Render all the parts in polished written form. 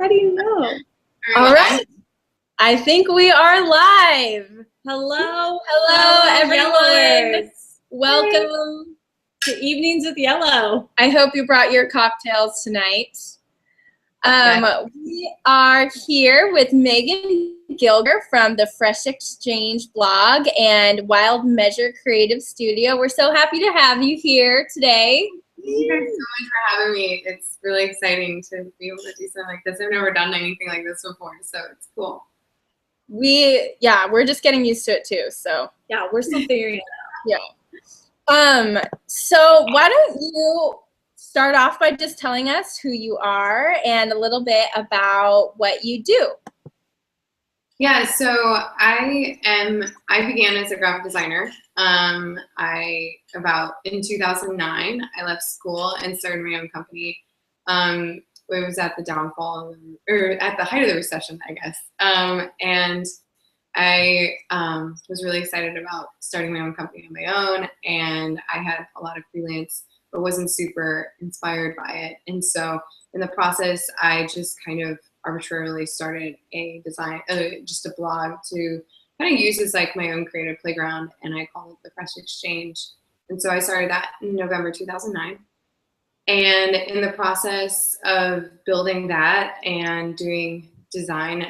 How do you know? All right. I think we are live. Hello, everyone. Yellowers. Welcome to Evenings with Yellow. I hope you brought your cocktails tonight. We are here with Megan Gilger from the Fresh Exchange blog and Wild Measure Creative Studio. We're so happy to have you here today. Thank you guys so much for having me. It's really exciting to be able to do something like this. I've never done anything like this before, so it's cool. We're just getting used to it too. So yeah, we're still figuring it out. Yeah. So why don't you start off by just telling us who you are and a little bit about what you do. Yeah, so I began as a graphic designer. In 2009, I left school and started my own company. It was at the downfall, or at the height of the recession, I guess. And I was really excited about starting my own company on my own, and I had a lot of freelance, but wasn't super inspired by it. And so in the process, I just kind of arbitrarily started a design, just a blog to kind of use as like my own creative playground, and I called it the Fresh Exchange. And so I started that in November 2009. And in the process of building that and doing design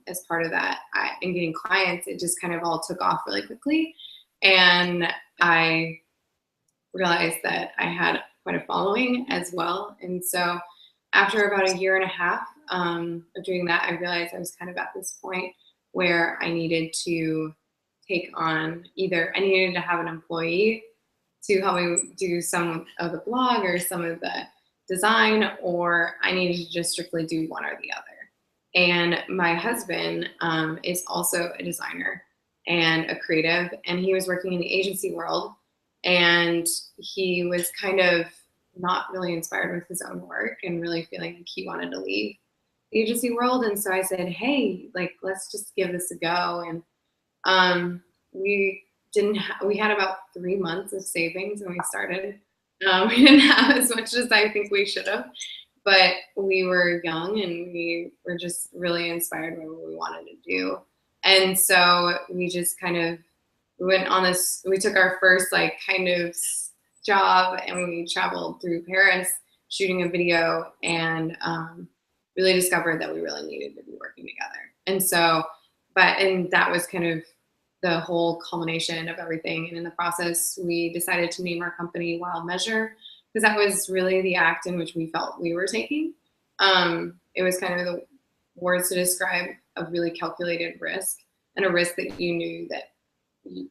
as part of that and getting clients, it just kind of all took off really quickly. And I realized that I had quite a following as well. And so after about a year and a half of doing that, I realized I was kind of at this point where I needed to take on I needed to have an employee to help me do some of the blog or some of the design, or I needed to just strictly do one or the other. And my husband is also a designer and a creative, and he was working in the agency world, and he was kind of not really inspired with his own work and really feeling like he wanted to leave the agency world. And so I said, hey, let's just give this a go. And we had about 3 months of savings when we started. We didn't have as much as I think we should have, but we were young and we were just really inspired by what we wanted to do. And so we just we went on this, we took our first kind of job, and we traveled through Paris shooting a video, and really discovered that we really needed to be working together. And so, and that was kind of the whole culmination of everything. And in the process, we decided to name our company Wild Measure, because that was really the act in which we felt we were taking. It was kind of the words to describe a really calculated risk, and a risk that you knew that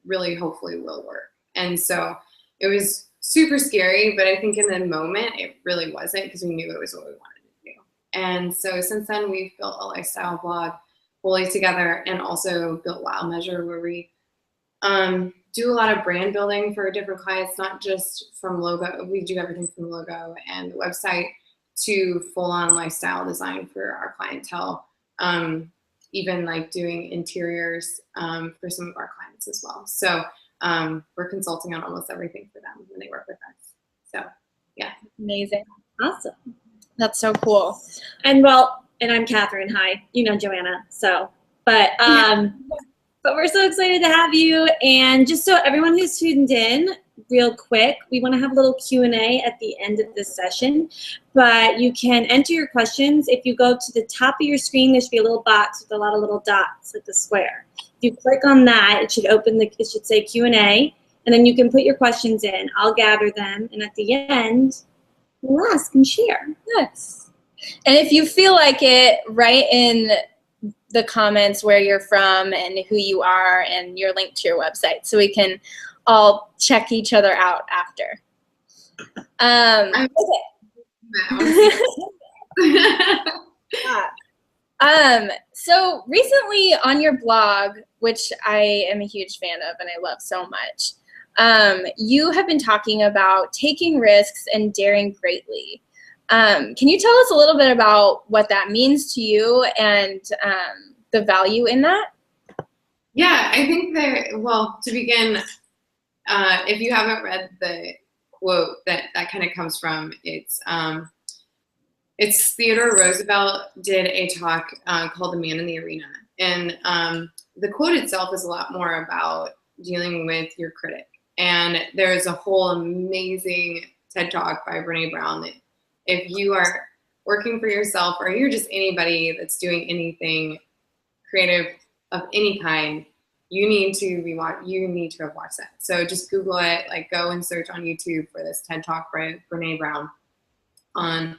really hopefully will work. And so it was super scary, but I think in the moment it really wasn't, because we knew it was what we wanted to do. And so since then, we've built a lifestyle blog fully together, and also built Wild Measure, where we do a lot of brand building for different clients, not just from logo. We do everything from logo and the website to full-on lifestyle design for our clientele, even doing interiors for some of our clients as well. So we're consulting on almost everything for them when they work with us. So yeah. Amazing. Awesome. That's so cool. And I'm Catherine. Hi. You know Joanna. But we're so excited to have you. And just so everyone who's tuned in, real quick, we want to have a little Q&A at the end of this session. But you can enter your questions. If you go to the top of your screen, there should be a little box with a lot of little dots, like the square. If you click on that, it should say Q&A, and then you can put your questions in. I'll gather them, and at the end, we'll ask and share. Yes. And if you feel like it, write in the comments where you're from and who you are and your link to your website, so we can all check each other out after. So recently on your blog, which I am a huge fan of and I love so much, you have been talking about taking risks and daring greatly. Can you tell us a little bit about what that means to you and the value in that? Yeah, I think that, well, to begin, if you haven't read the quote that kind of comes from, it's it's Theodore Roosevelt did a talk called The Man in the Arena. And the quote itself is a lot more about dealing with your critic. And there's a whole amazing TED Talk by Brene Brown that if you are working for yourself or you're just anybody that's doing anything creative of any kind, you need to have watched that. So just Google it, like go and search on YouTube for this TED Talk by Brene Brown on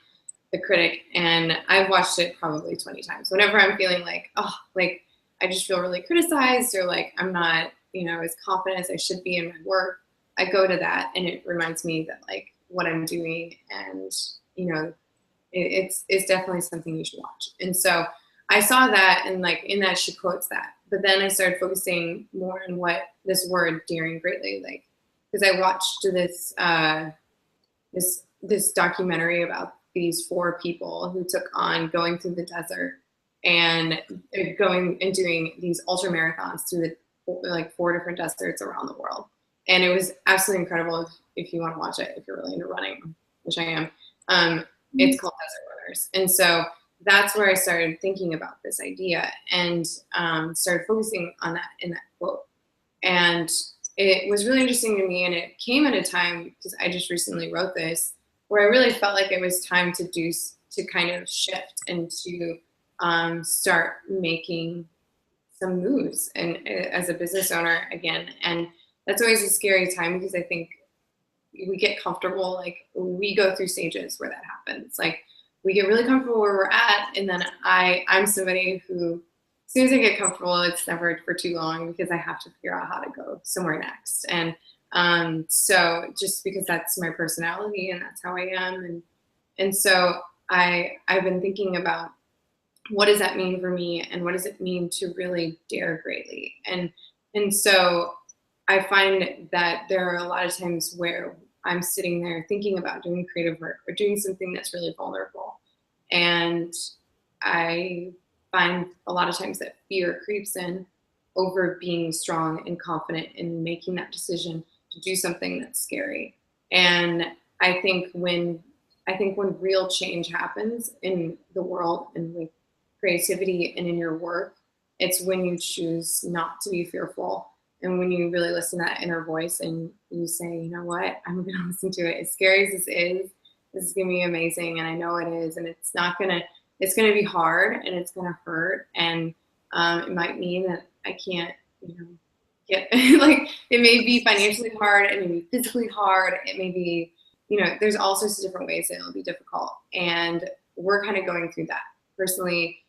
the critic. And I've watched it probably 20 times. Whenever I'm feeling like, oh, like I just feel really criticized or like I'm not, as confident as I should be in my work, I go to that and it reminds me that like what I'm doing and, it's definitely something you should watch. And so I saw that and like in that she quotes that, but then I started focusing more on what this word daring greatly, like, because I watched this documentary about these 4 people who took on going through the desert and going and doing these ultra marathons through the 4 different deserts around the world. And it was absolutely incredible if you want to watch it, if you're really into running, which I am. It's called Desert Runners. And so that's where I started thinking about this idea and started focusing on that in that quote. And it was really interesting to me. And it came at a time, because I just recently wrote this, where I really felt like it was time to kind of shift and to start making some moves and as a business owner again. And that's always a scary time because I think we get comfortable, like we go through stages where that happens. Like we get really comfortable where we're at. And then I'm somebody who, as soon as I get comfortable, it's never for too long because I have to figure out how to go somewhere next. And so just because that's my personality and that's how I am. And so I've been thinking about what does that mean for me and what does it mean to really dare greatly? And so I find that there are a lot of times where I'm sitting there thinking about doing creative work or doing something that's really vulnerable. And I find a lot of times that fear creeps in over being strong and confident in making that decision to do something that's scary. And I think when real change happens in the world and with creativity and in your work, it's when you choose not to be fearful. And when you really listen to that inner voice and you say, you know what, I'm going to listen to it. As scary as this is going to be amazing. And I know it is. And it's going to be hard and it's going to hurt. And it might mean that I can't, get, like, it may be financially hard. It may be physically hard. It may be, there's all sorts of different ways that it'll be difficult. And we're kind of going through that. Personally,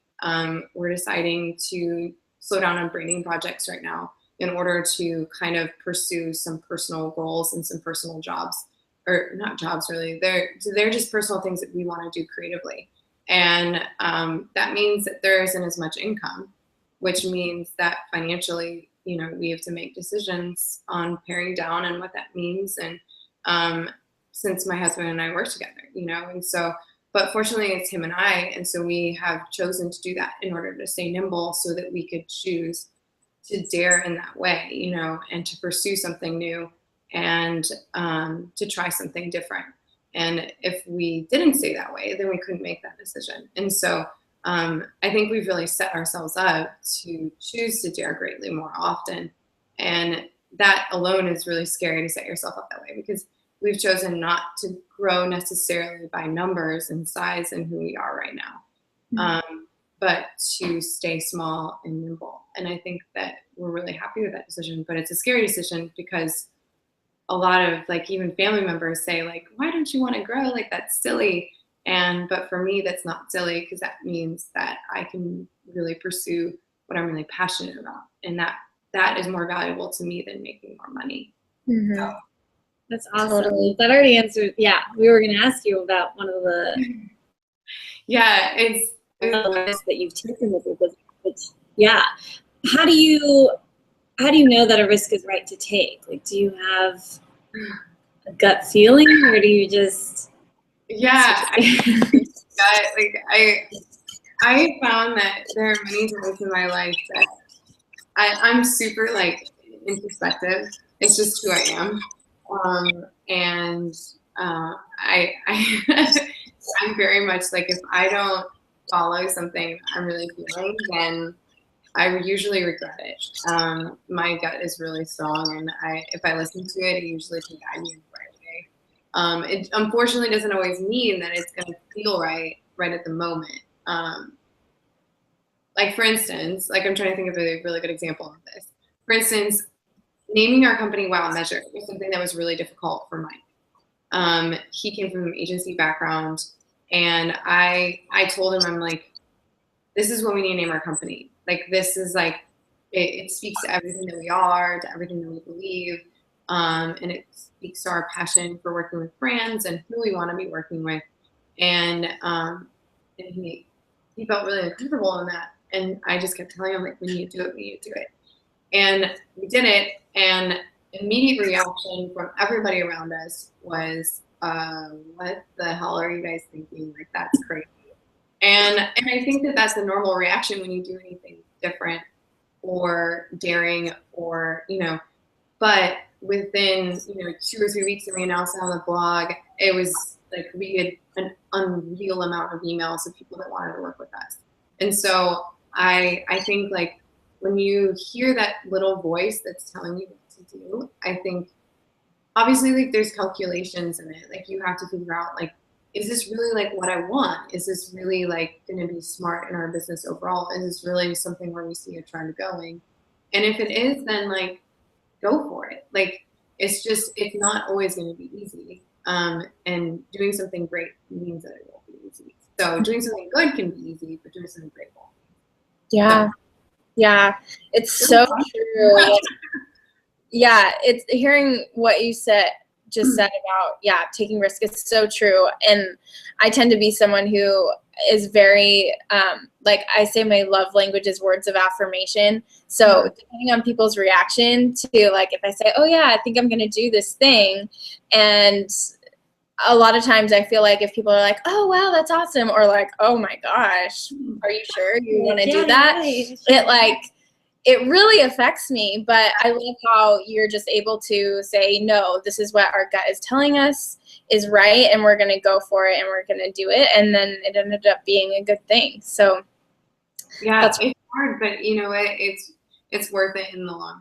we're deciding to slow down on branding projects right now in order to kind of pursue some personal goals and some personal jobs, or not jobs really. They're just personal things that we want to do creatively. And that means that there isn't as much income, which means that financially, we have to make decisions on paring down and what that means. And since my husband and I work together, and so, but fortunately it's him and I. And so we have chosen to do that in order to stay nimble so that we could choose to dare in that way, and to pursue something new and to try something different. And if we didn't stay that way, then we couldn't make that decision. And so I think we've really set ourselves up to choose to dare greatly more often. And that alone is really scary to set yourself up that way because we've chosen not to grow necessarily by numbers and size and who we are right now. But to stay small and nimble. And I think that we're really happy with that decision, but it's a scary decision because a lot of like even family members say like, why don't you want to grow? Like that's silly. But for me, that's not silly because that means that I can really pursue what I'm really passionate about. And that is more valuable to me than making more money. Mm-hmm. So, that's awesome. Totally. That already answered. Yeah. We were going to ask you about one of the. Yeah. It's that you've taken with your business. Yeah. How do you know that a risk is right to take? Like, do you have a gut feeling or do you just? Yeah. I found that there are many times in my life that I'm super like introspective. It's just who I am. I'm very much like, if I don't follow something I'm really feeling, then I usually regret it. My gut is really strong, and if I listen to it, it usually can guide me in the right way. It unfortunately doesn't always mean that it's going to feel right at the moment. Like, for instance, like, I'm trying to think of a really good example of this. For instance, naming our company Wow Measure was something that was really difficult for Mike. He came from an agency background, and I told him, I'm like, this is what we need to name our company. Like, this is like, it speaks to everything that we are, to everything that we believe, and it speaks to our passion for working with brands and who we want to be working with. And he felt really uncomfortable in that. And I just kept telling him, like, we need to do it, we need to do it. And we did it, and immediate reaction from everybody around us was, what the hell are you guys thinking? Like, that's crazy. And I think that that's a normal reaction when you do anything different or daring, or, but within, 2 or 3 weeks of me announcing on the blog, it was like we had an unreal amount of emails of people that wanted to work with us. And so I think, like, when you hear that little voice that's telling you what to do, I think obviously, like, there's calculations in it. Like, you have to figure out, like, is this really, like, what I want? Is this really, like, going to be smart in our business overall? Is this really something where we see a trend going? And if it is, then, like, go for it. Like, it's not always going to be easy. And doing something great means that it won't be easy. So doing something good can be easy, but doing something great won't. Yeah. Yeah. It's so true. Yeah. It's hearing what you said about, taking risk is so true. And I tend to be someone who is very, like, I say my love language is words of affirmation. So depending on people's reaction to, like, if I say, oh yeah, I think I'm going to do this thing. And a lot of times I feel like if people are like, oh, wow, that's awesome. Or like, oh my gosh, are you sure you want to do that? Right. It really affects me, but I love how you're just able to say, no, this is what our gut is telling us is right, and we're going to go for it, and we're going to do it. And then it ended up being a good thing. So yeah, it's hard, but you know what? It's worth it in the long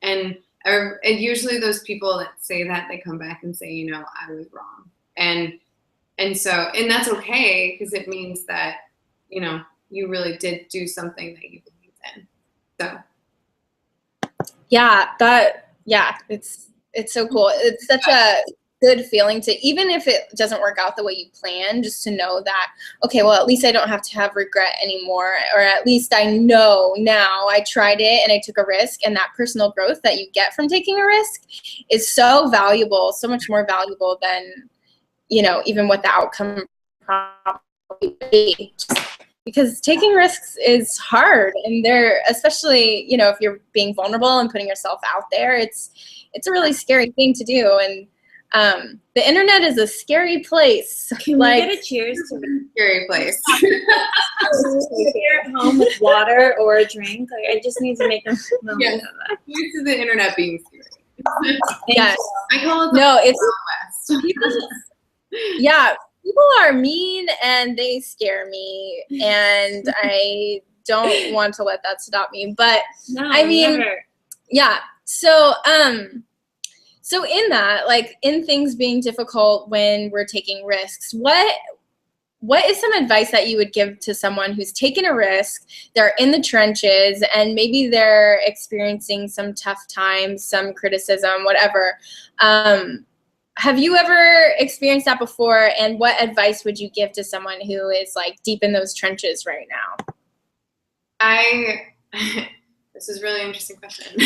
run. And usually those people that say that, they come back and say, I was wrong. And that's okay, because it means that, you really did do something that you believed in. So it's so cool. It's such a good feeling to, even if it doesn't work out the way you plan, just to know that, okay, well, at least I don't have to have regret anymore, or at least I know now I tried it and I took a risk, and that personal growth that you get from taking a risk is so valuable, so much more valuable than, even what the outcome probably would be. Because taking risks is hard, and they're, especially, if you're being vulnerable and putting yourself out there, it's a really scary thing to do. And the internet is a scary place. Can we get a cheers to the scary place? Here at home with water or a drink. Like, I just need to make a moment of that. Cheers to the internet being scary. Yes. I call it it's West. Yeah. People are mean and they scare me, and I don't want to let that stop me. But no, I mean, never. Yeah. So in that, like, in things being difficult when we're taking risks, what is some advice that you would give to someone who's taken a risk, they're in the trenches, and maybe they're experiencing some tough times, some criticism, whatever? Have you ever experienced that before, and what advice would you give to someone who is, like, deep in those trenches right now? This is a really interesting question.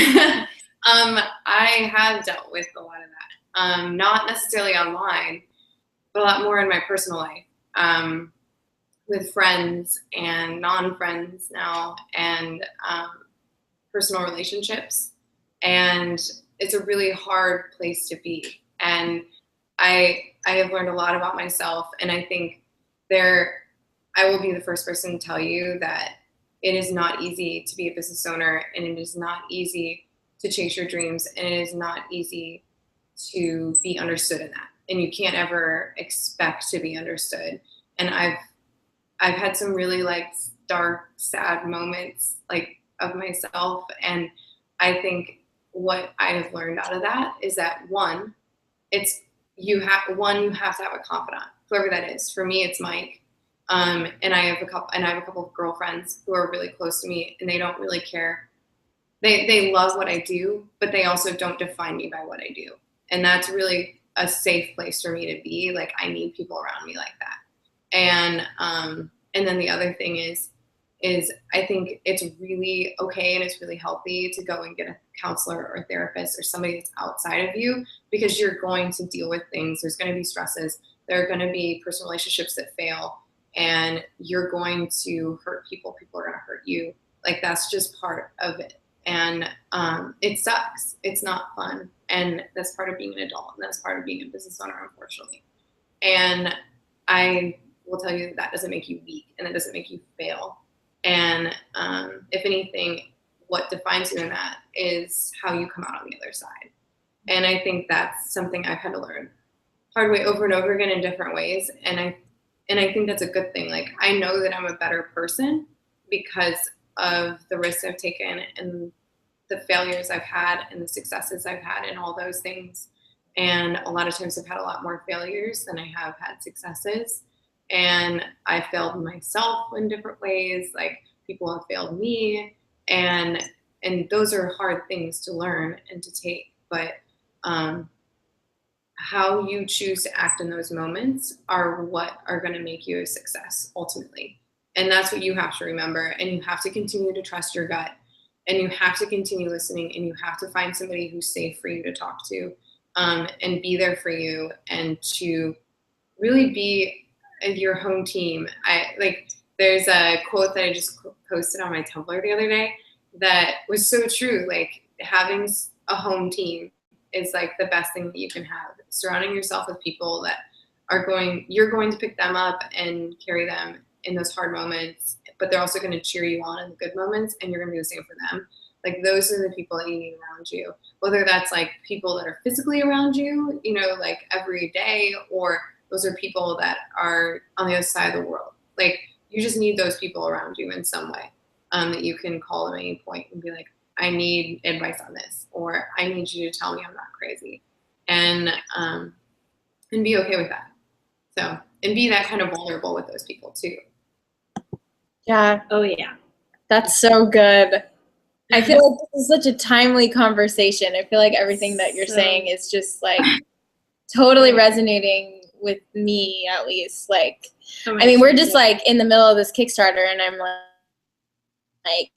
I have dealt with a lot of that. Not necessarily online, but a lot more in my personal life, with friends and non-friends now, and personal relationships. And it's a really hard place to be. And I have learned a lot about myself, and I think I will be the first person to tell you that it is not easy to be a business owner, and it is not easy to chase your dreams, and it is not easy to be understood in that. And you can't ever expect to be understood. And I've had some really like dark, sad moments like of myself. And I think what I have learned out of that is that you have to have a confidant, whoever that is. For me, it's Mike. And I have a couple of girlfriends who are really close to me, and they don't really care. They love what I do, but they also don't define me by what I do. And that's really a safe place for me to be. Like, I need people around me like that. And then the other thing is I think it's really okay and it's really healthy to go and get a counselor or a therapist or somebody that's outside of you, because you're going to deal with things. There's going to be stresses. There are going to be personal relationships that fail, and you're going to hurt people. People are going to hurt you. Like, that's just part of it. And it sucks. It's not fun. And that's part of being an adult, and that's part of being a business owner, unfortunately. And I will tell you that doesn't make you weak, and that doesn't make you fail. And if anything, what defines you in that is how you come out on the other side. And I think that's something I've had to learn hard way over and over again in different ways. And I think that's a good thing. Like, I know that I'm a better person because of the risks I've taken and the failures I've had and the successes I've had and all those things. And a lot of times I've had a lot more failures than I have had successes. And I failed myself in different ways. Like, people have failed me, and those are hard things to learn and to take. But how you choose to act in those moments are what are going to make you a success ultimately. And that's what you have to remember. And you have to continue to trust your gut, and you have to continue listening, and you have to find somebody who's safe for you to talk to, and be there for you, and to really be your home team. There's a quote that I just posted on my Tumblr the other day that was so true. Like, having a home team is like the best thing that you can have. Surrounding yourself with people that you're going to pick them up and carry them in those hard moments, but they're also going to cheer you on in the good moments, and you're going to do the same for them. Like, those are the people that you need around you, whether that's like people that are physically around you, like every day, or those are people that are on the other side of the world. Like, you just need those people around you in some way, that you can call at any point and be like, I need advice on this, or I need you to tell me I'm not crazy, and be okay with that. So, and be that kind of vulnerable with those people too. Yeah. Oh yeah. That's so good. I feel like this is such a timely conversation. I feel like everything that you're saying is just like totally resonating with me, at least. Like, I mean, we're just like in the middle of this Kickstarter, and I'm like,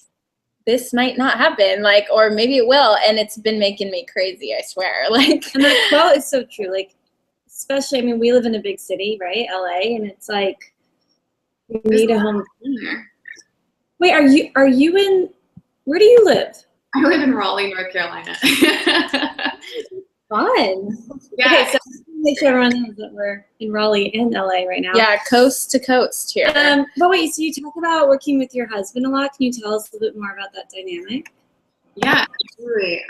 this might not happen, like, or maybe it will, and it's been making me crazy, I swear. Like, and that quote is so true. Like, especially, I mean, we live in a big city, right? LA, and it's like, you need a home team. Wait, are you in, where do you live? I live in Raleigh, North Carolina. Fun. Yeah. Okay, so make sure everyone knows that we're in Raleigh and LA right now. Yeah, coast to coast here. But wait, so you talk about working with your husband a lot. Can you tell us a little bit more about that dynamic? Yeah, absolutely.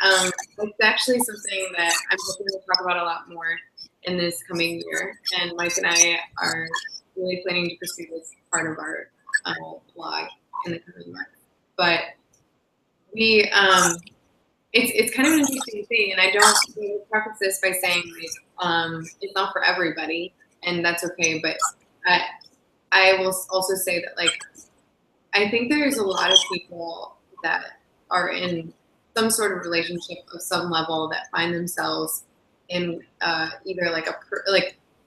It's actually something that I'm hoping to talk about a lot more in this coming year. And Mike and I are really planning to pursue this part of our blog in the coming months. But we, it's kind of an interesting thing, and I don't preface this by saying like, it's not for everybody, and that's okay. But I will also say that, like, I think there's a lot of people that are in some sort of relationship of some level that find themselves in either like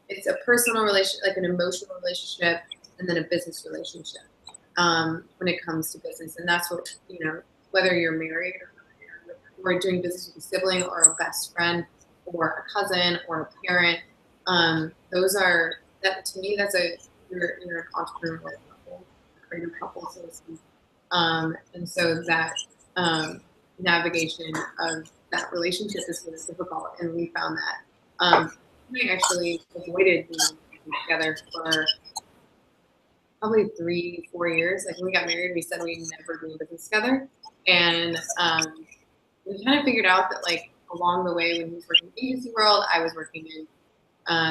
it's a personal relationship, like an emotional relationship, and then a business relationship when it comes to business. And that's what, whether you're married or doing business with a sibling or a best friend or a cousin or a parent, to me, that's you're an entrepreneur couple, a creative couple, so to speak. And so that navigation of that relationship is really difficult, and we found that we actually avoided being together for probably 3-4 years. Like, when we got married, we said we'd never do business together, and we kind of figured out that, like, along the way, when he was working in the agency world, I was working in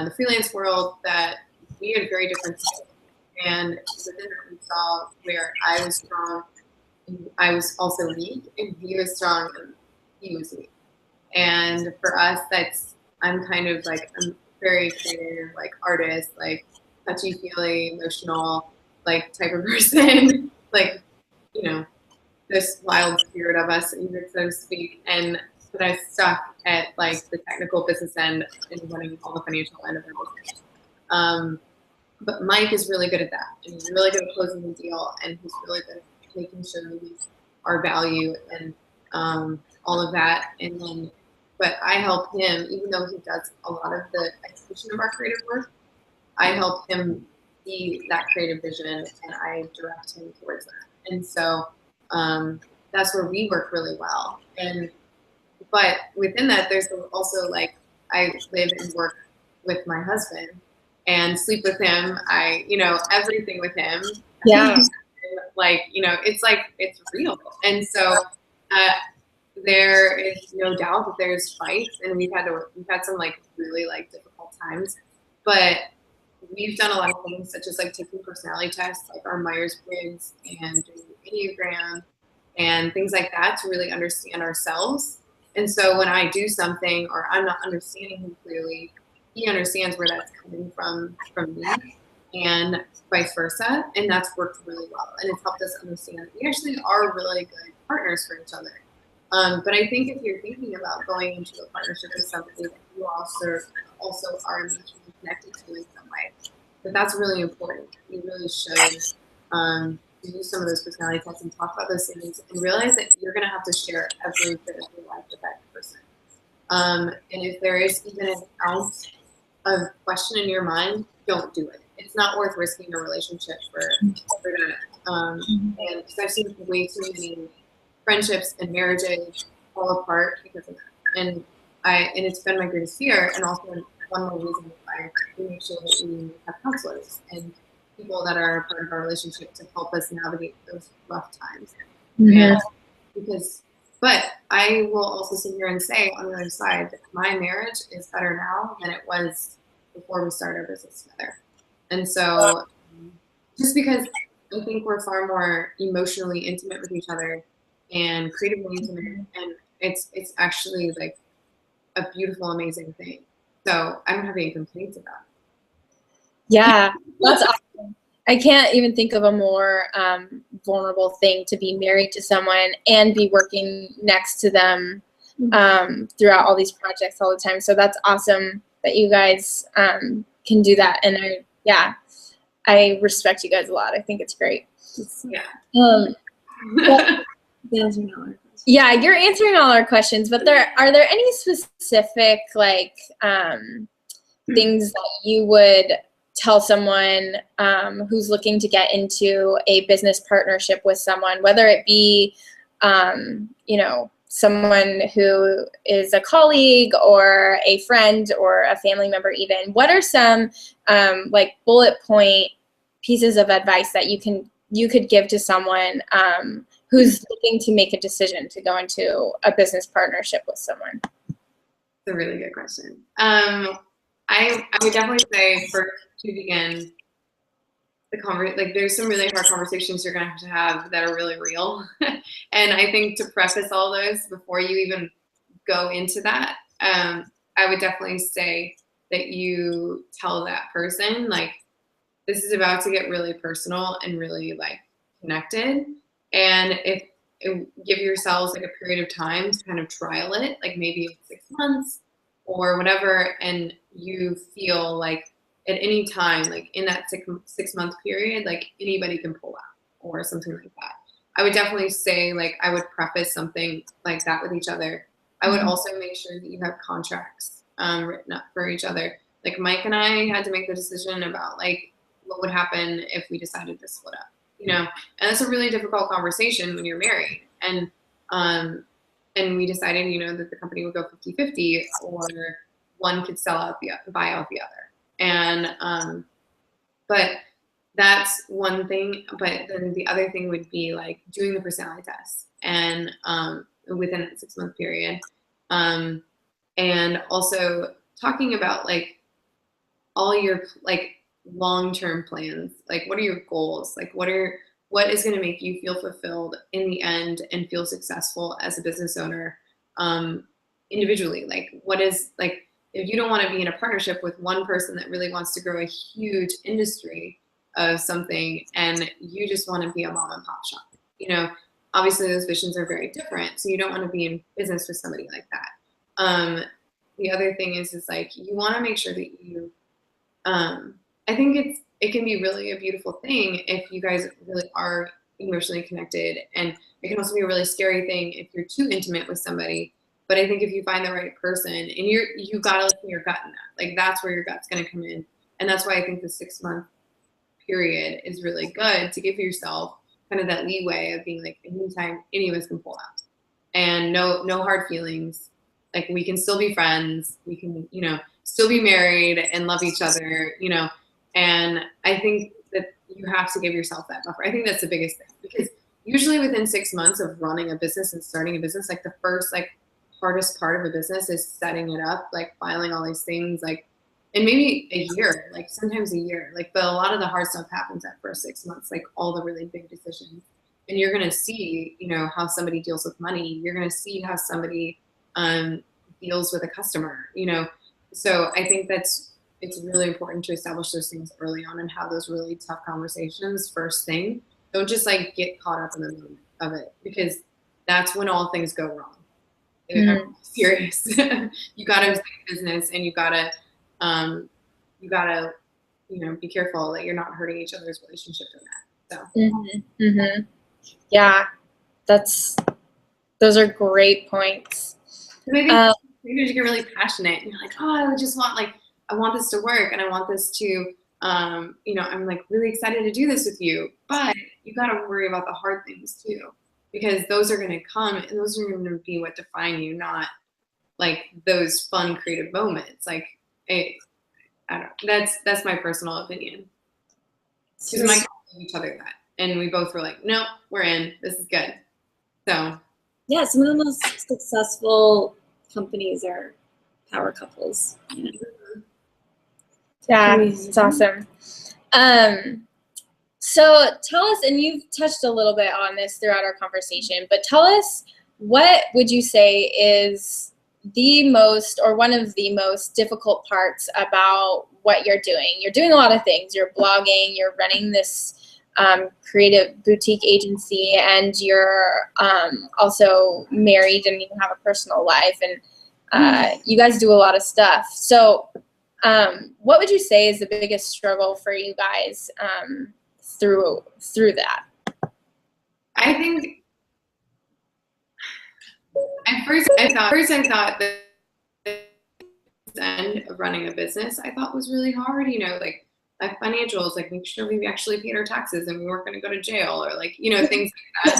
the freelance world, that we had very different styles. And within that, we saw where I was strong, and I was also weak, and he was strong, and he was weak. And for us, I'm kind of like, I'm very creative, like artist, like touchy-feely, emotional, like type of person, like, this wild spirit of us, even so to speak. But I stuck at like the technical business end and running all the financial end of our business. But Mike is really good at that, and he's really good at closing the deal, and he's really good at making sure that he's our value and all of that. But I help him, even though he does a lot of the execution of our creative work. I help him be that creative vision, and I direct him towards that. And so that's where we work really well. But within that, there's also like, I live and work with my husband and sleep with him. Everything with him. Yeah. It's real. And so there is no doubt that there's fights, and we've had some like really like difficult times, but we've done a lot of things such as like taking personality tests, like our Myers-Briggs and doing Enneagram and things like that to really understand ourselves. And so when I do something or I'm not understanding him clearly, he understands where that's coming from me, and vice versa. And that's worked really well. And it's helped us understand that we actually are really good partners for each other. But I think if you're thinking about going into a partnership with somebody that you also are emotionally connected to in some way, that's really important. You really should do some of those personality tests and talk about those things, and realize that you're going to have to share every bit of your life with that person. And if there is even an ounce of question in your mind, don't do it. It's not worth risking a relationship for that. And because I've seen way too many friendships and marriages fall apart because of that. And it's been my greatest fear, and also one more reason why we make sure that we have counselors and people that are part of our relationship to help us navigate those rough times. And but I will also sit here and say on the other side that my marriage is better now than it was before we started our business together. And so just because I think we're far more emotionally intimate with each other and creatively intimate, and it's actually like a beautiful, amazing thing. So I don't have any complaints about it. Yeah, that's awesome. I can't even think of a more vulnerable thing to be married to someone and be working next to them throughout all these projects all the time. So that's awesome that you guys can do that. And I respect you guys a lot. I think it's great. Yeah. Yeah, you're answering all our questions, but are there any specific like things that you would tell someone who's looking to get into a business partnership with someone, whether it be someone who is a colleague or a friend or a family member even? What are some like bullet point pieces of advice that you could give to someone who's looking to make a decision to go into a business partnership with someone? It's a really good question. I would definitely say first to begin there's some really hard conversations you're going to have that are really real. And I think to preface all those before you even go into that, I would definitely say that you tell that person, like, this is about to get really personal and really like connected. And give yourselves like a period of time to kind of trial it, like maybe 6 months or whatever. And you feel like at any time, like in that 6 month period, like anybody can pull out or something like that. I would definitely say, like, I would preface something like that with each other. I would also make sure that you have contracts written up for each other. Like Mike and I had to make the decision about like what would happen if we decided to split up, and that's a really difficult conversation when you're married. And we decided, that the company would go 50-50 or one could buy out the other. And but that's one thing. But then the other thing would be like doing the personality test and within that 6 month period, and also talking about like all your like long-term plans? Like, what are your goals? Like, what is going to make you feel fulfilled in the end and feel successful as a business owner, individually? Like, what is, like, if you don't want to be in a partnership with one person that really wants to grow a huge industry of something, and you just want to be a mom and pop shop, obviously those visions are very different. So you don't want to be in business with somebody like that. The other thing is like, you want to make sure that you, I think it can be really a beautiful thing if you guys really are emotionally connected, and it can also be a really scary thing if you're too intimate with somebody. But I think if you find the right person, and you gotta listen to your gut in that, like, that's where your gut's gonna come in. And that's why I think the 6-month period is really good, to give yourself kind of that leeway of being like, anytime any of us can pull out, and no hard feelings. Like, we can still be friends, we can, still be married and love each other, and I think that you have to give yourself that buffer. I think that's the biggest thing, because usually within 6 months of running a business and starting a business, like, the first, like, hardest part of a business is setting it up, like filing all these things, like, and maybe a year, like sometimes a year, like, but a lot of the hard stuff happens that first 6 months, like all the really big decisions. And you're going to see, how somebody deals with money. You're going to see how somebody deals with a customer, So I think it's really important to establish those things early on and have those really tough conversations first thing. Don't just like get caught up in the moment of it, because that's when all things go wrong. I'm serious. You got to stay in business, and you gotta be careful that you're not hurting each other's relationship in that. So. Yeah, those are great points. Maybe you get really passionate, and you're like, oh, I want this to work, and I want this to, I'm like really excited to do this with you, but you got to worry about the hard things too, because those are going to come, and those are going to be what define you, not like those fun creative moments. Like, I don't know. That's my personal opinion. Because my kids told each other that, and we both were like, no, we're in. This is good. So. Yeah, some of the most successful companies are power couples. Yeah, it's awesome. So tell us, and you've touched a little bit on this throughout our conversation, but tell us, what would you say is the most, or one of the most difficult parts about what you're doing? You're doing a lot of things. You're blogging, you're running this creative boutique agency, and you're also married, and you have a personal life, and you guys do a lot of stuff. So what would you say is the biggest struggle for you guys through that? I think at first I thought that the end of running a business, I thought, was really hard, like financials, like make sure we actually paid our taxes and we weren't going to go to jail, or like, things like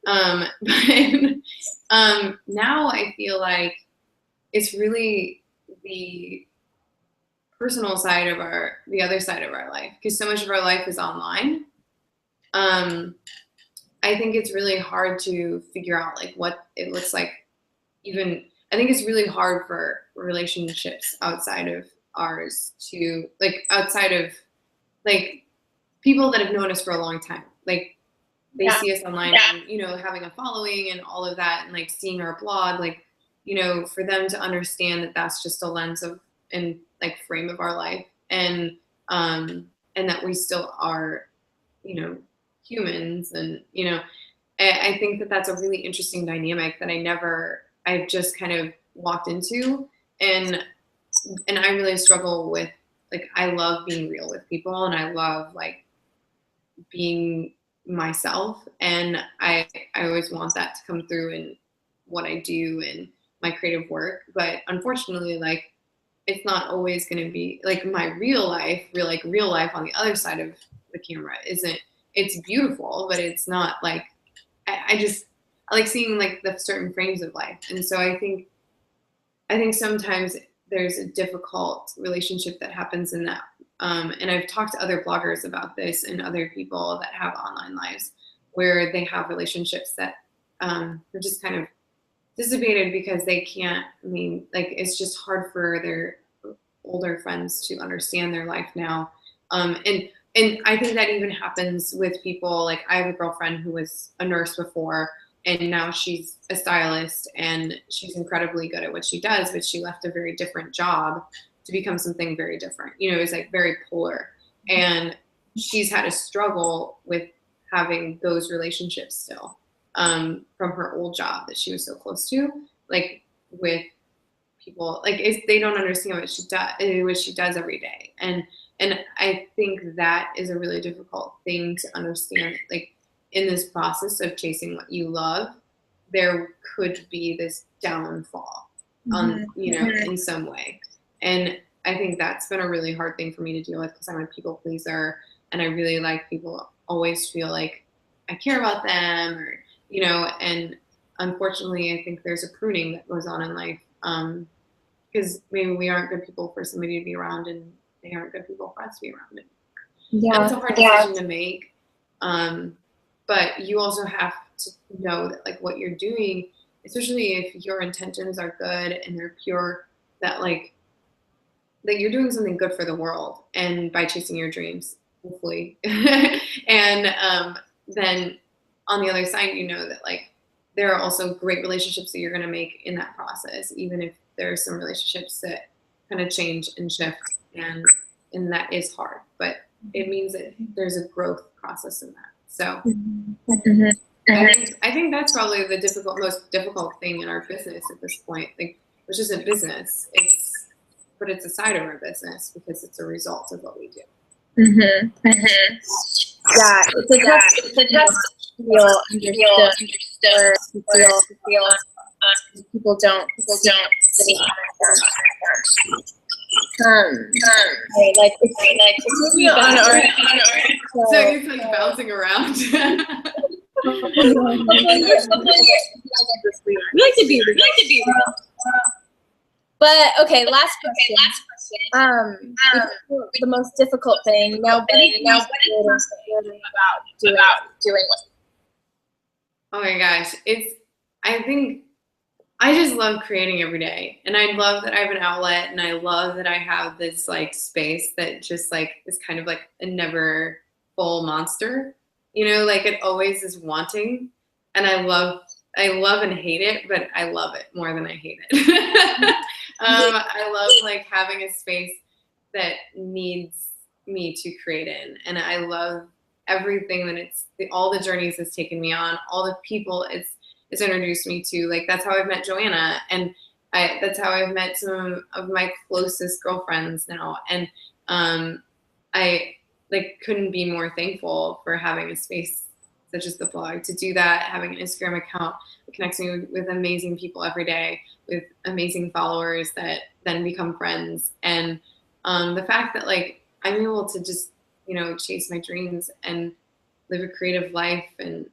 that. But now I feel like it's really the personal side of the other side of our life, because so much of our life is online. I think it's really hard to figure out like what it looks like. I think it's really hard for relationships outside of ours to, like, outside of like people that have known us for a long time. Like, they see us online, and, having a following and all of that, and like seeing our blog, like, for them to understand that that's just a lens of, and like frame of our life, and that we still are, humans, and, I think that that's a really interesting dynamic that I've just kind of walked into, and I really struggle with, like, I love being real with people, and I love like being myself, and I always want that to come through in what I do and my creative work. But unfortunately, like, it's not always going to be like my real life on the other side of the camera it's beautiful, but it's not like, I like seeing like the certain frames of life. And so I think sometimes there's a difficult relationship that happens in that. And I've talked to other bloggers about this, and other people that have online lives where they have relationships that are just kind of dissipated because they can't, like, it's just hard for their older friends to understand their life now. And I think that even happens with people, like I have a girlfriend who was a nurse before, and now she's a stylist, and she's incredibly good at what she does, but she left a very different job to become something very different. You know, it's like very polar. And she's had a struggle with having those relationships still from her old job that she was so close to, like with people, like they don't understand what she does every day. And I think that is a really difficult thing to understand. Like in this process of chasing what you love, there could be this downfall on, you know, in some way. And I think that's been a really hard thing for me to deal with because I'm a people pleaser, and I really like people always feel like I care about them, or, you know, and unfortunately I think there's a pruning that goes on in life because maybe we aren't good people for somebody to be around, and they aren't good people for us to be around. And it's a hard decision to make. But you also have to know that like what you're doing, especially if your intentions are good and they're pure, that like that you're doing something good for the world, and by chasing your dreams, hopefully. And then on the other side, you know that like there are also great relationships that you're going to make in that process, even if there are some relationships that kind of change and shift, and that is hard, but it means that there's a growth process in that. So I think that's probably the most difficult thing in our business at this point, like, which isn't business, but it's a side of our business because it's a result of what we do. Yeah, it's a tough feel understood. Feel people don't see. Like it's really on our. So he's like bouncing around. We like to be real. But okay, last question. The most difficult thing. Now, what is about doing what? Oh my gosh, I think I just love creating every day, and I love that I have an outlet, and I love that I have this like space that just like is kind of like a never full monster, you know, like it always is wanting, and I love and hate it, but I love it more than I hate it. I love like having a space that needs me to create in, and I love everything that all the journeys it's taken me on, all the people it's introduced me to. Like that's how I've met Joanna, and that's how I've met some of my closest girlfriends now, and I like couldn't be more thankful for having a space such as the blog to do that, having an Instagram account that connects me with amazing people every day, with amazing followers that then become friends, and the fact that like I'm able to just, you know, chase my dreams and live a creative life and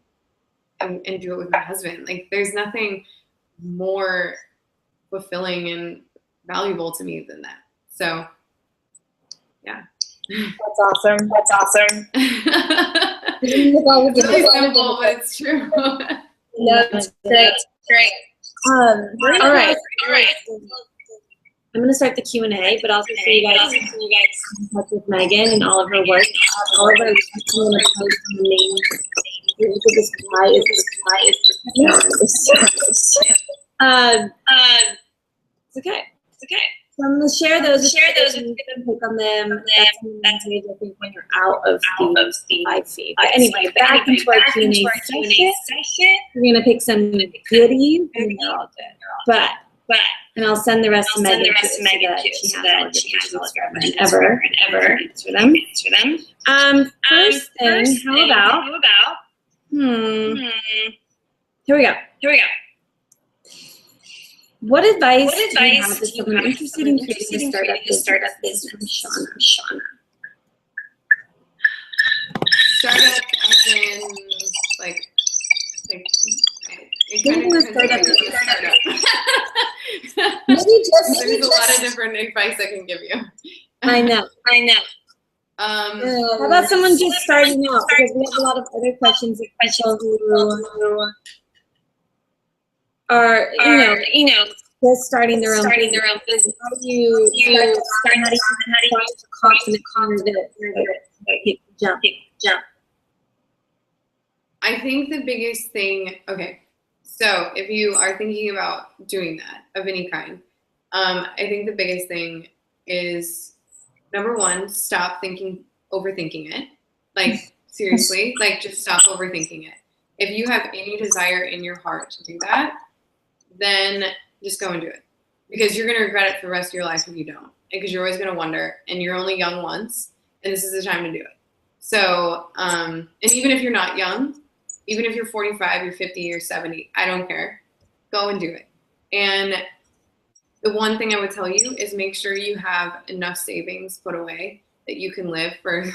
do it with my husband. Like there's nothing more fulfilling and valuable to me than that. So yeah. That's awesome. It's really simple, but it's true. No, it's great. All right. I'm going to start the Q&A, but also so you guys in touch with Megan and all of her work. All of her links I'm going to post on the main. This guy is it's okay. So I'm going to share those. You can click on them. That's I think when you're out of the live feed. But anyway, back into our Q&A session. We're going to pick some goodies. And they're all good. And I'll send the rest to Megan so that she has all of them ever answer them. First thing, how about here we go. What advice do you have to someone interested in creating a startup business from Shauna? Startup as in like it kind of depends on the startup. There's a lot of different advice I can give you. I know. How about someone just starting out? Because we have a lot of other questions of people who are, you know, just starting their own business. How do you start confident jump? I think the biggest thing, okay, so if you are thinking about doing that of any kind, I think the biggest thing is, number one, stop overthinking it. Like, seriously, like, just stop overthinking it. If you have any desire in your heart to do that, then just go and do it. Because you're going to regret it for the rest of your life if you don't. Because you're always going to wonder, and you're only young once, and this is the time to do it. So, and even if you're not young, even if you're 45, you're 50, you're 70, I don't care. Go and do it. And the one thing I would tell you is make sure you have enough savings put away that you can live for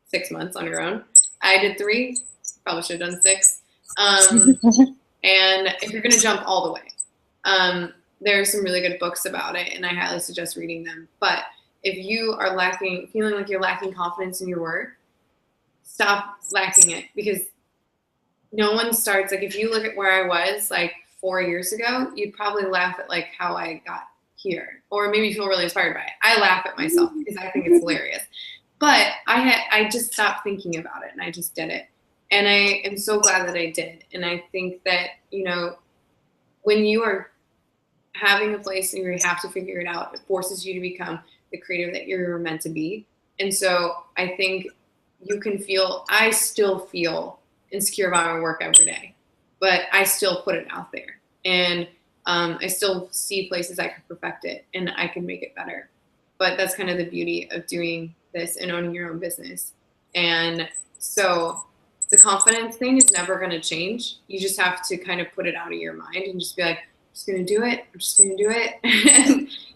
6 months on your own. I did 3, probably should have done 6. And if you're going to jump all the way, there are some really good books about it, and I highly suggest reading them. But if you are feeling like you're lacking confidence in your work, stop lacking it, because no one starts, like, if you look at where I was like 4 years ago, you'd probably laugh at like how I got here, or maybe feel really inspired by it. I laugh at myself because I think it's hilarious. But I just stopped thinking about it, and I just did it. And I am so glad that I did. And I think that, you know, when you are having a place and you have to figure it out, it forces you to become the creator that you're meant to be. And so I think I still feel insecure about my work every day, but I still put it out there. And I still see places I could perfect it and I can make it better. But that's kind of the beauty of doing this and owning your own business. And so the confidence thing is never going to change. You just have to kind of put it out of your mind and just be like, I'm just going to do it. I'm just going to do it.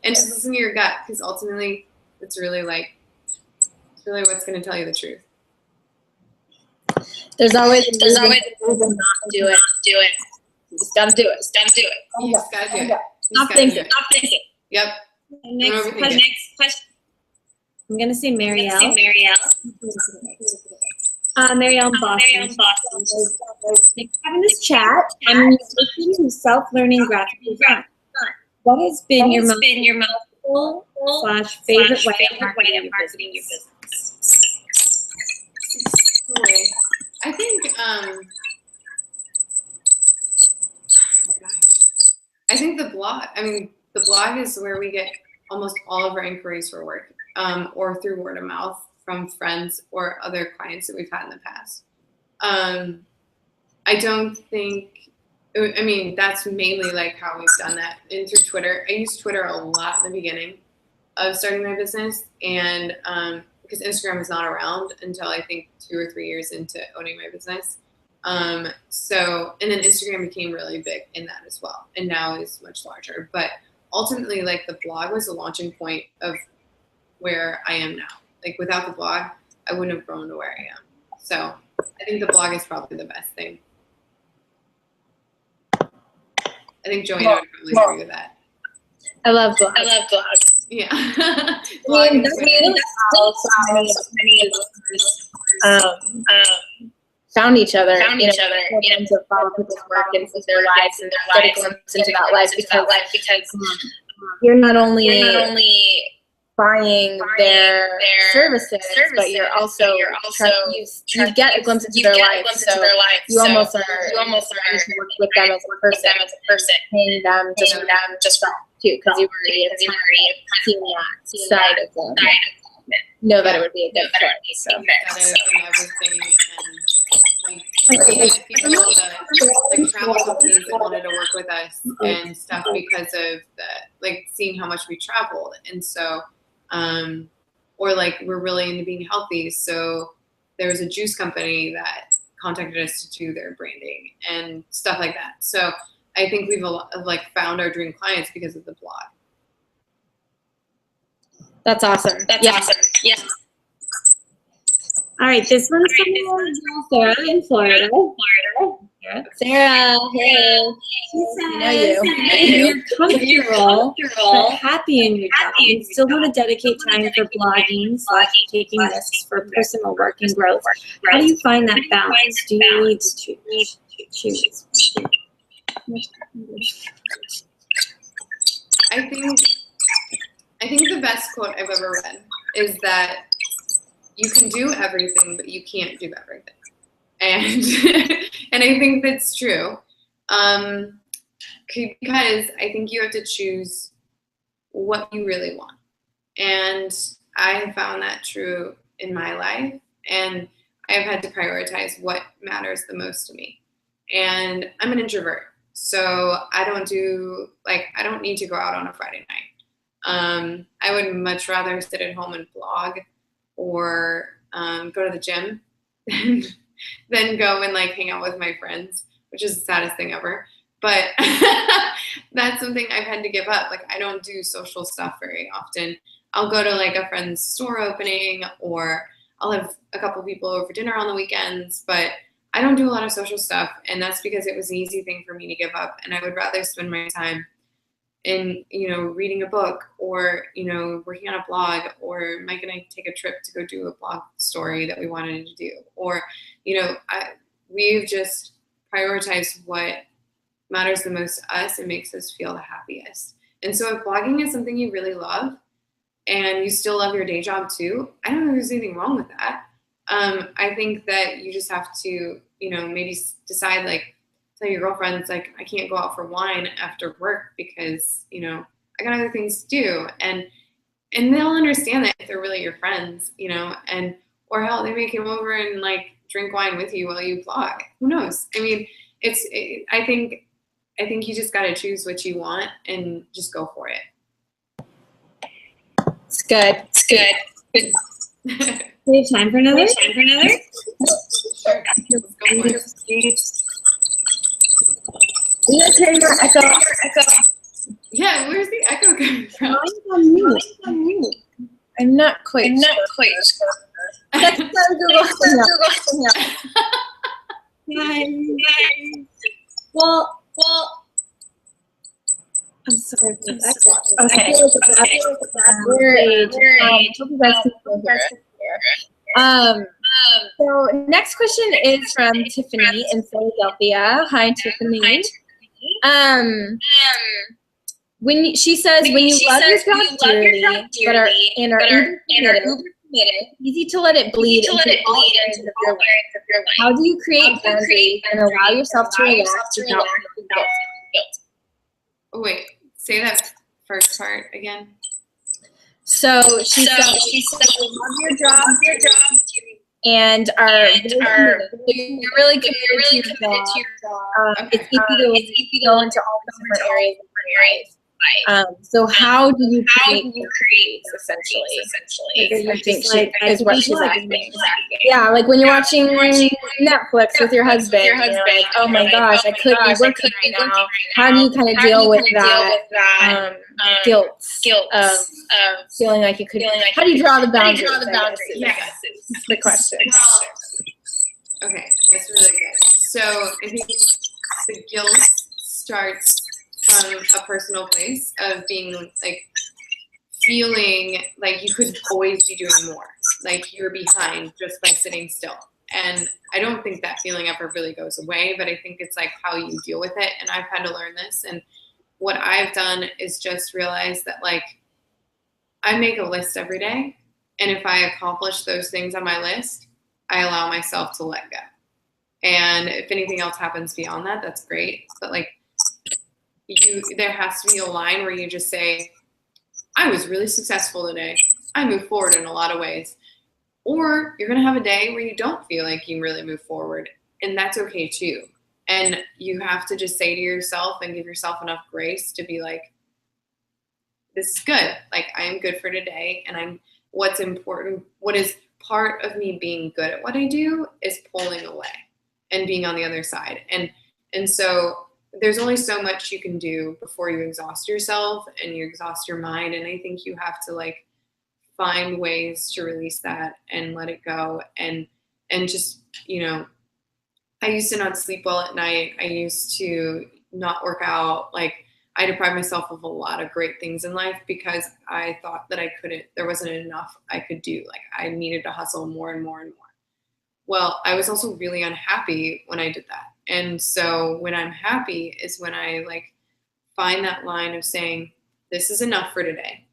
and just listen to your gut, because ultimately it's really what's going to tell you the truth. There's always a reason not to do it. You just gotta do it. You just gotta do it. Stop thinking. Yep. Next question. I'm gonna say Marielle. Marielle in Boston. Thanks for having this chat. I'm a musician who's self-learning graphic design. What has been your most favorite way of marketing your business? I think the blog. I mean, the blog is where we get almost all of our inquiries for work, or through word of mouth from friends or other clients that we've had in the past. I don't think. I mean, that's mainly like how we've done that. And through Twitter, I used Twitter a lot in the beginning of starting my business, and because Instagram was not around until I think 2 or 3 years into owning my business. So, and then Instagram became really big in that as well, and now is much larger. But ultimately, like, the blog was the launching point of where I am now. Like, without the blog, I wouldn't have grown to where I am. So I think the blog is probably the best thing. I think Joanna would probably agree with that. I love blogs. Yeah. Many of us found each other, to follow people's work and see their lives and get a glimpse into that life, because you're not only buying their services, but you're also you get a glimpse into their life. So you almost are trying to work with them as a person, paying them just too, because you were seeing that side of them. Know that it would be a good fit. So everything, and people that travel companies that wanted to work with us and stuff because of seeing how much we traveled, and so or like we're really into being healthy. So there was a juice company that contacted us to do their branding and stuff like that. So I think we've found our dream clients because of the blog. That's awesome. Yeah. All right, this one's from Sarah in Florida. Sarah, hey. You're comfortable but happy in your job. You still want to dedicate time for blogging / taking risks for personal work and growth. How do you find that balance? Do you need to choose? I think the best quote I've ever read is that you can do everything, but you can't do everything. And and I think that's true. Because I think you have to choose what you really want. And I have found that true in my life. And I've had to prioritize what matters the most to me. And I'm an introvert. So I don't need to go out on a Friday night. I would much rather sit at home and blog or go to the gym than go and like hang out with my friends, which is the saddest thing ever. But that's something I've had to give up. Like, I don't do social stuff very often. I'll go to like a friend's store opening, or I'll have a couple people over for dinner on the weekends, but I don't do a lot of social stuff. And that's because it was an easy thing for me to give up. And I would rather spend my time in, reading a book, or, working on a blog, or Mike and I take a trip to go do a blog story that we wanted to do. Or, we've just prioritized what matters the most to us and makes us feel the happiest. And so if blogging is something you really love and you still love your day job too, I don't know if there's anything wrong with that. I think that you just have to, maybe decide, like, tell your girlfriends, like, I can't go out for wine after work because, I got other things to do. And they'll understand that if they're really your friends, or hell, they may come over and like drink wine with you while you blog. Who knows? I mean, I think you just got to choose what you want and just go for it. It's good. It's good. We have time for another? Sure. Let's go for it. You guys hearing our echo? Yeah, where's the echo coming from? I'm not quite sure. That's Google. Well, I'm sorry for the echo. Okay. So next question is from Tiffany in Philadelphia. Hi, Tiffany. When she says, when you love your job dearly, but are uber committed, easy to let it bleed into all areas of your life. How do you create boundaries and allow yourself to relax without feeling guilt? Oh, wait, say that first part again. So she said, you love your job, and are you're really committed to your job. It's easy to go into all the different areas. So how do you create essentially? I think is what she's asking. Yeah, like when you're watching Netflix with your husband, you're like, oh my gosh, I could be working right now. How do you kind of deal with that guilt of feeling like you could? How do you draw the boundaries? Yes, is the question. Okay, that's really good. So I think the guilt starts from a personal place of being like feeling like you could always be doing more, like you're behind just by sitting still. And I don't think that feeling ever really goes away, but I think it's like how you deal with it. And I've had to learn this. And what I've done is just realize that, like, I make a list every day. And if I accomplish those things on my list, I allow myself to let go. And if anything else happens beyond that, that's great. But like, there has to be a line where you just say, I was really successful today. I moved forward in a lot of ways. Or you're going to have a day where you don't feel like you really move forward. And that's okay too. And you have to just say to yourself and give yourself enough grace to be like, this is good. Like, I am good for today. And what's important, what is part of me being good at what I do is pulling away and being on the other side. And so there's only so much you can do before you exhaust yourself and you exhaust your mind. And I think you have to like find ways to release that and let it go. And just, I used to not sleep well at night. I used to not work out. Like, I deprived myself of a lot of great things in life because I thought that there wasn't enough I could do. Like, I needed to hustle more and more and more. Well, I was also really unhappy when I did that. And so when I'm happy is when I like find that line of saying, this is enough for today.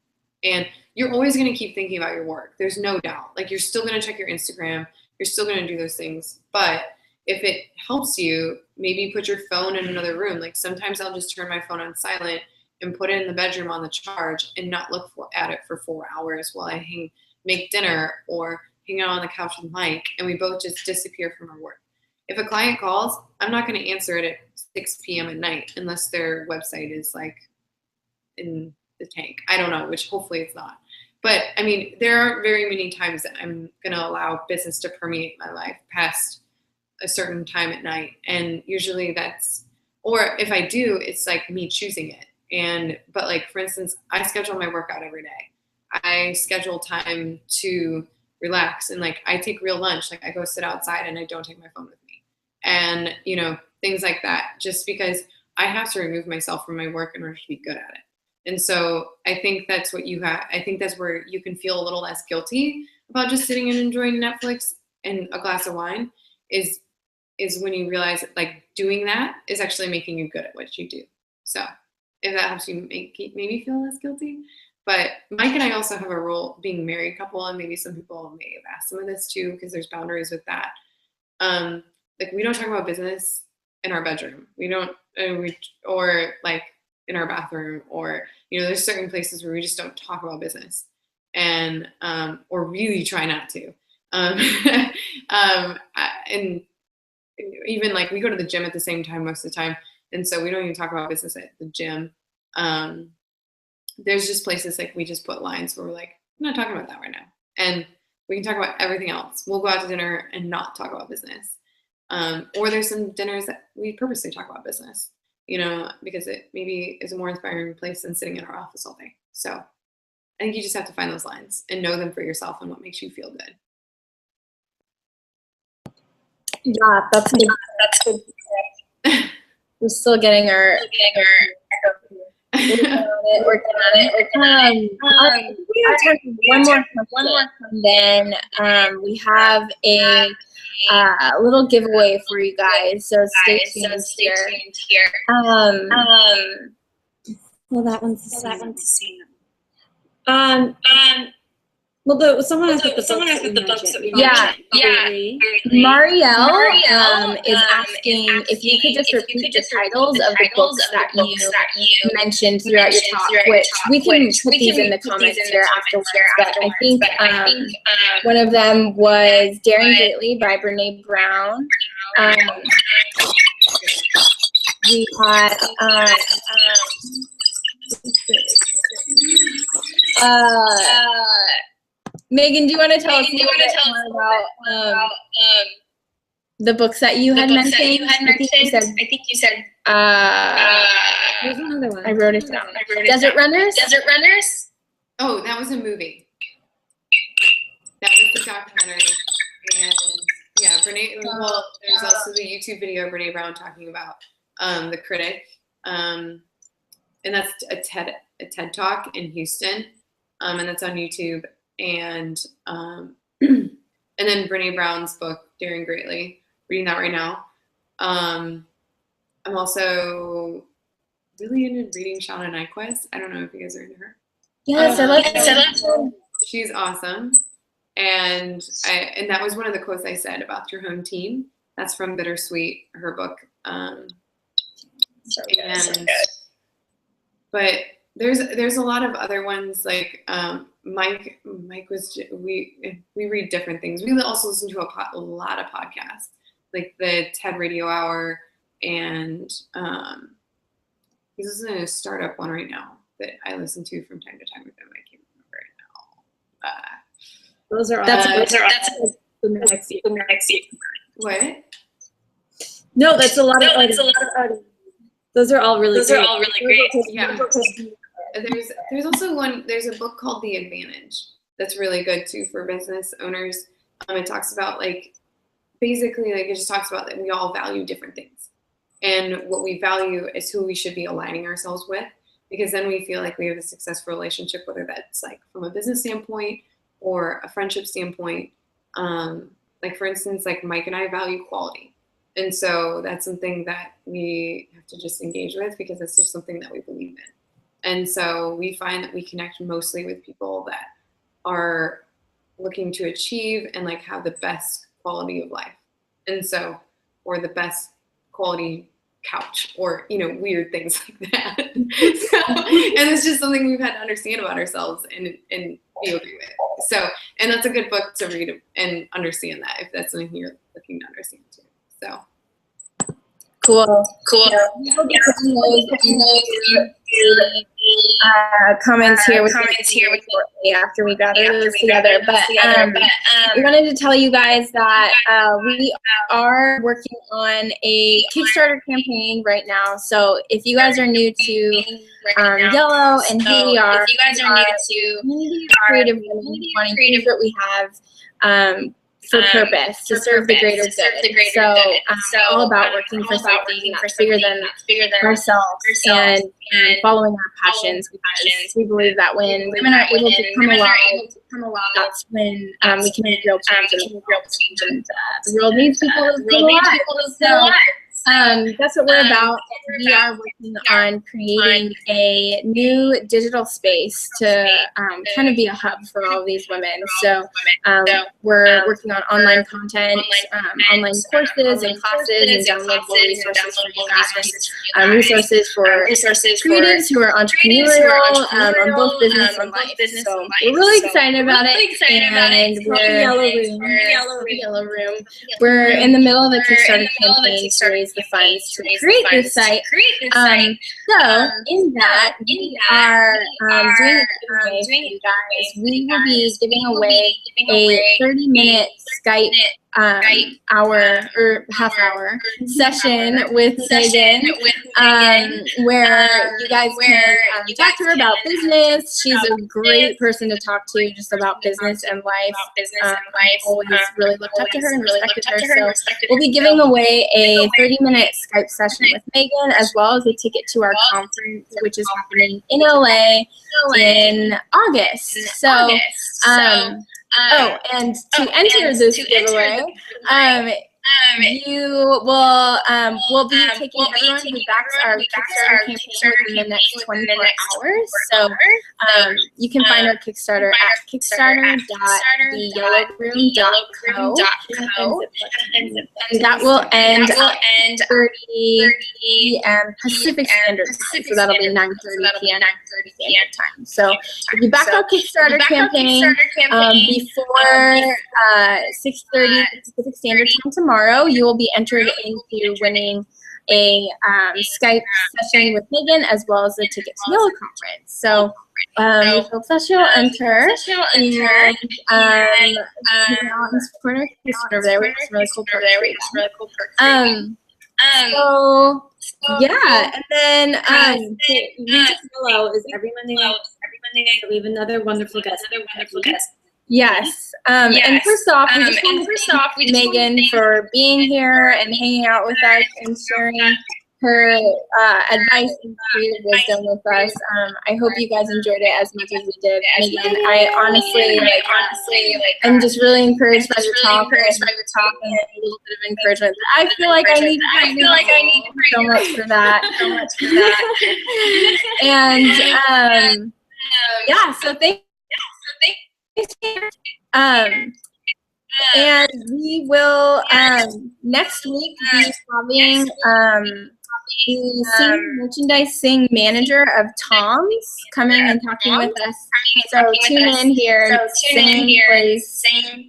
And you're always going to keep thinking about your work. There's no doubt. Like, you're still going to check your Instagram. You're still going to do those things. But if it helps you, maybe put your phone in another room. Like, sometimes I'll just turn my phone on silent and put it in the bedroom on the charge and not look at it for 4 hours while I make dinner or hang out on the couch with Mike, and we both just disappear from our work. If a client calls, I'm not going to answer it at 6 p.m. at night unless their website is like in the tank. I don't know, which hopefully it's not. But I mean, there aren't very many times that I'm going to allow business to permeate my life past a certain time at night. And usually that's, or if I do, it's like me choosing it. But like, for instance, I schedule my workout every day. I schedule time to relax, and like, I take real lunch. Like, I go sit outside and I don't take my phone with me, and things like that, just because I have to remove myself from my work in order to be good at it. And so I think that's what you have. I think that's where you can feel a little less guilty about just sitting and enjoying Netflix and a glass of wine is when you realize that, like, doing that is actually making you good at what you do. So if that helps you maybe feel less guilty. But Mike and I also have a rule, being married couple, and maybe some people may have asked some of this too, because there's boundaries with that. Like, we don't talk about business in our bedroom. We don't, or like in our bathroom, or, there's certain places where we just don't talk about business, and, or really try not to. And even like, we go to the gym at the same time most of the time. And so we don't even talk about business at the gym. There's just places like we just put lines where we're like, I'm not talking about that right now. And we can talk about everything else. We'll go out to dinner and not talk about business. Or there's some dinners that we purposely talk about business, because it maybe is a more inspiring place than sitting in our office all day. So I think you just have to find those lines and know them for yourself and what makes you feel good. Yeah, that's good. That's good. We're still getting our working on it. We have time for one more, and then we have a little giveaway for you guys. So stay tuned here. Well, that one's the same. Well, someone asked about the books that we mentioned. Marielle is asking if you could just repeat the titles of the books that you mentioned throughout your talk, which we can put these in the comments here afterwards. But I think one of them was Daring Greatly by Brene Brown. We had Megan, do you want to tell us a little bit more about the books that you had mentioned? I think you said. There's another one. I wrote it down. Desert Runners. Oh, that was a movie. That was the documentary. And yeah, Brene. Well, there's also the YouTube video of Brene Brown talking about the critic, and that's a TED Talk in Houston, and that's on YouTube. And and then Brene Brown's book, Daring Greatly, reading that right now. I'm also really into reading Shauna Nyquist. I don't know if you guys are into her. Yes, I love her. She's awesome. And that was one of the quotes I said about your home team. That's from Bittersweet, her book. But there's a lot of other ones, like Mike was, we read different things. We also listen to a lot of podcasts, like the TED Radio Hour, and he's listening to a startup one right now that I listen to from time to time with him. I can't remember right now. Those are all. That's the next year. What? No, that's a lot of artists. Those are all really great. Yeah. There's also there's a book called The Advantage that's really good too for business owners. It talks about it just talks about that we all value different things, and what we value is who we should be aligning ourselves with, because then we feel like we have a successful relationship, whether that's like from a business standpoint or a friendship standpoint. Like, for instance, like Mike and I value quality, and so that's something that we have to just engage with, because it's just something that we believe in. And so we find that we connect mostly with people that are looking to achieve and like have the best quality of life. And so, or the best quality couch, or, you know, weird things like that. So, and it's just something we've had to understand about ourselves and be okay with. So, and that's a good book to read and understand that, if that's something you're looking to understand too. So. Cool. Yeah. We'll get comments here after we gather those together. But we wanted to tell you guys that we are working on a Kickstarter campaign right now. So if you guys are new to Yellow and who we are, creative women wanting to use what we have for purpose, to serve the greater good. So all about working for something that's bigger than ourselves and following our passions, because we believe that when women are able to come alive, that's when we can make real change in the world. And the world needs people to feel alive. That's what we're about. We are working on creating a new digital space to kind of be a hub for all of these women. So we're working on online content, online courses and classes, and downloadable resources for you guys, resources for creatives who are entrepreneurial on both business and life. So we're really excited about it. And we're Yellow Room. We're in the middle of a Kickstarter campaign to raise the funds to create this site. So in that, we are doing a giveaway for you guys. We will be giving away a 30-minute Skype hour or half-hour session with Megan, where you guys can talk to her about business. She's a great person to talk to just about business and life. Always really looked up to her and respected her. So we'll be giving away a 30-minute Skype session with Megan, as well as a ticket to our conference, which is happening in LA in August. So, and to enter this giveaway, you will be taking everyone who backs our Kickstarter campaign within the next 24 hours. So you can find our Kickstarter at kickstarter.theyellowroom.co. And that will end at 30 p.m. Pacific Standard Time. So that'll be 9:30 p.m. Standard Time. So if you back our Kickstarter campaign before 6:30 Pacific Standard Time tomorrow, you will be entered into winning a Skype session with Megan, as well as a ticket to Yellow Conference. So we hope that you'll enter and support our Kickstarter over there. We have some really cool perks. So yeah, and then Yellow is every Monday night. So we have another wonderful guest. Yes. And first off, we just want to thank Megan for being here and hanging out with us and sharing her advice and creative wisdom with us. I hope you guys enjoyed it as much as we did. Megan, I honestly, I'm just really encouraged by your talk and a little bit of encouragement. I feel like I need so much for that. And yeah, so thanks. And we will next week be having the senior merchandising manager of Tom's coming and talking with us. So tune in here, same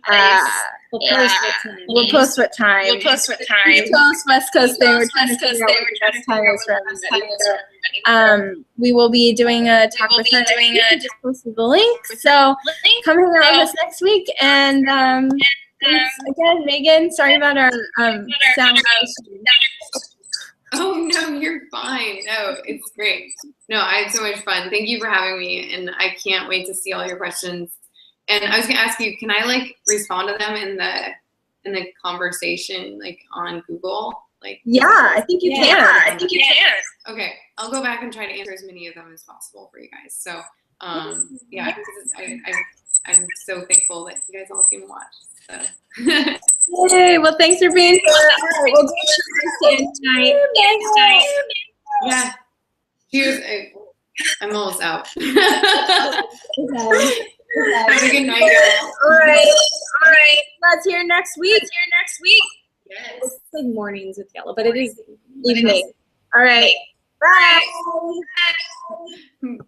place. We'll post what time. We'll post West Coast thing. We're trying to figure out what the best time is for everybody. We will be doing a talk with her. Just posted the link. So come hang out with us next week. And thanks again, Megan. Sorry about our sound issue. Oh, no, you're fine. No, it's great. No, I had so much fun. Thank you for having me, and I can't wait to see all your questions. And I was going to ask you, can I, like, respond to them in the conversation, like, on Google? Like, yeah, I think you can. Okay, I'll go back and try to answer as many of them as possible for you guys. So, yeah, I'm so thankful that you guys all came and watched. So. Yay, well, thanks for being here. All right, we'll do cheers tonight. Yeah. Cheers. I'm almost out. Okay. Have a good night, guys. All right. Let's hear next week. Yes. It's like mornings with Yellow, but it is Evening. All right. Bye.